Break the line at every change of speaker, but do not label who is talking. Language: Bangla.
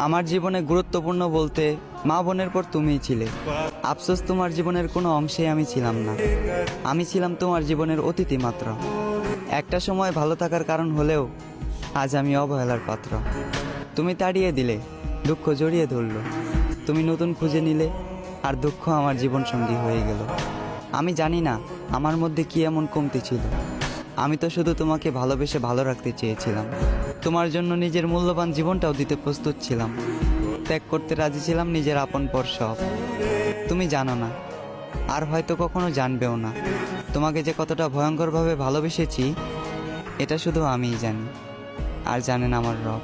আমার জীবনে গুরুত্বপূর্ণ বলতে মা বোনের পর তুমিই ছিলে। আফসোস তোমার জীবনের কোনো অংশে আমি ছিলাম না। আমি ছিলাম তোমার জীবনের অতিথি মাত্র। একটা সময় ভালো থাকার কারণ হলেও আজ আমি অবহেলার পাত্র। তুমি তাড়িয়ে দিলে, দুঃখ জড়িয়ে ধরলো। তুমি নতুন খুঁজে নিলে, আর দুঃখ আমার জীবন সঙ্গী হয়ে গেল। আমি জানি না আমার মধ্যে কি এমন কমতি ছিল। আমি তো শুধু তোমাকে ভালোবেসে ভালো রাখতে চেয়েছিলাম। তোমার জন্য নিজের মূল্যবান জীবনটাও দিতে প্রস্তুত ছিলাম। ত্যাগ করতে রাজি ছিলাম নিজের আপন পর সব। তুমি জানো না, আর হয়তো কখনো জানবেও না, তোমাকে যে কতটা ভয়ঙ্করভাবে ভালোবেসেছি এটা শুধু আমিই জানি, আর জানেন আমার রব।